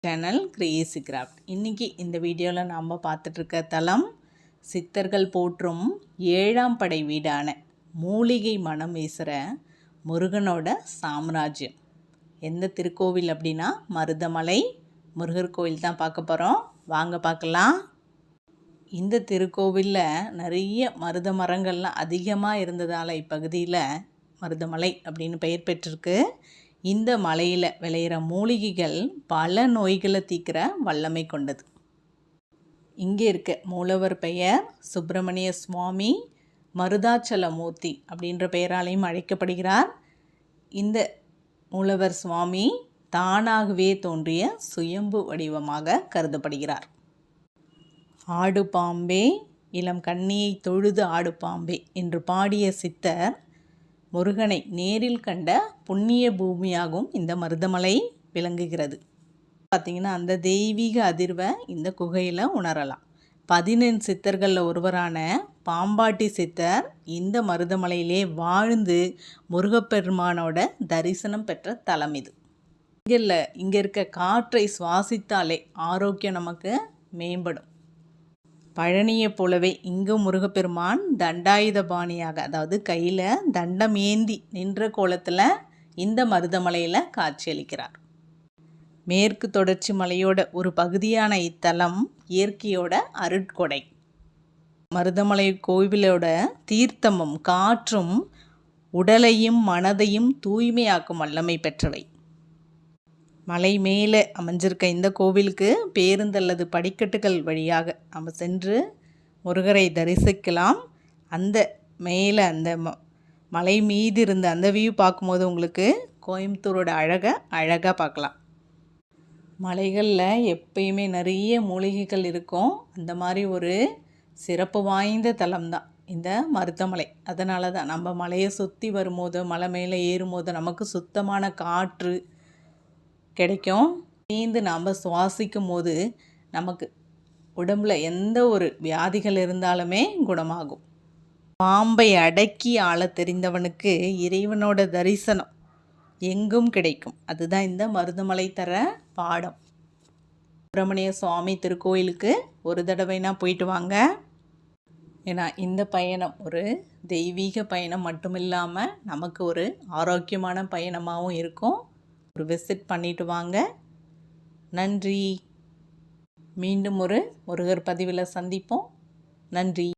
Channel Crazy craft. இன்றைக்கி இந்த வீடியோவில் நாம் பார்த்துட்ருக்க தலம் சித்தர்கள் போற்றும் 7ஆம் படை வீடான மூலிகை மனம் வீசுகிற முருகனோட சாம்ராஜ்யம். எந்த திருக்கோவில் அப்படின்னா மருதமலை முருகர் கோவில் தான் பார்க்க போகிறோம். வாங்க பார்க்கலாம். இந்த திருக்கோவிலில் நிறைய மருத மரங்கள்லாம் அதிகமாக இருந்ததால் இப்பகுதியில் மருதமலை அப்படின்னு பெயர் பெற்றிருக்கு. இந்த மலையில் விளையிற மூலிகைகள் பல நோய்களை தீர்க்கிற வல்லமை கொண்டது. இங்கே இருக்க மூலவர் பெயர் சுப்பிரமணிய சுவாமி மருதாச்சலமூர்த்தி அப்படின்ற பெயராலையும் அழைக்கப்படுகிறார். இந்த மூலவர் சுவாமி தானாகவே தோன்றிய சுயம்பு வடிவமாக கருதப்படுகிறார். ஆடு பாம்பே இளம் கண்ணியை தொழுது ஆடு பாம்பே என்று பாடிய சித்தர் முருகனை நேரில் கண்ட புண்ணிய பூமியாகவும் இந்த மருதமலை விளங்குகிறது. பார்த்திங்கன்னா அந்த தெய்வீக அதிர்வை இந்த குகையில் உணரலாம். 14 சித்தர்களில் ஒருவரான பாம்பாட்டி சித்தர் இந்த மருதமலையிலே வாழ்ந்து முருகப்பெருமானோட தரிசனம் பெற்ற தலம் இது. இங்கே இருக்க காற்றை சுவாசித்தாலே ஆரோக்கியம் நமக்கு மேம்படும். பழனியை போலவே இங்கும் முருகப்பெருமான் தண்டாயுதபாணியாக, அதாவது கையில் தண்டம் ஏந்தி நின்ற கோலத்தில் இந்த மருதமலையில் காட்சியளிக்கிறார். மேற்கு தொடர்ச்சி மலையோட ஒரு பகுதியான இத்தலம் இயற்கையோட அருட்கொடை. மருதமலை கோவிலோட தீர்த்தமும் காற்றும் உடலையும் மனதையும் தூய்மையாக்கும் வல்லமை பெற்றவை. மலை மேலே அமைஞ்சிருக்க இந்த கோவிலுக்கு பேருந்து அல்லது படிக்கட்டுகள் வழியாக நம்ம சென்று முருகரை தரிசிக்கலாம். அந்த மேலே அந்த மலை மீது இருந்த அந்த வியூ பார்க்கும்போது உங்களுக்கு கோயம்புத்தூரோட அழகாக பார்க்கலாம். மலைகளில் எப்பயுமே நிறைய மூலிகைகள் இருக்கும். அந்த மாதிரி ஒரு சிறப்பு வாய்ந்த தலம்தான் இந்த மருதமலை. அதனால தான் நம்ம மலையை சுற்றி வரும்போது, மலை மேலே ஏறும்போது நமக்கு சுத்தமான காற்று கிடைக்கும். சேர்ந்து நாம் சுவாசிக்கும் போது நமக்கு உடம்புல எந்த ஒரு வியாதிகள் இருந்தாலுமே குணமாகும். பாம்பை அடக்கி ஆள தெரிந்தவனுக்கு இறைவனோட தரிசனம் எங்கும் கிடைக்கும். அதுதான் இந்த மருதமலை தர பாடம். சுப்பிரமணிய சுவாமி திருக்கோயிலுக்கு ஒரு தடவைனா போயிட்டு வாங்க. ஏன்னா இந்த பயணம் ஒரு தெய்வீக பயணம் மட்டும் இல்லாமல் நமக்கு ஒரு ஆரோக்கியமான பயணமாகவும் இருக்கும். ஒரு விசிட் பண்ணிட்டு வாங்க. நன்றி. மீண்டும் ஒரு முருகர் பதிவில் சந்திப்போம். நன்றி.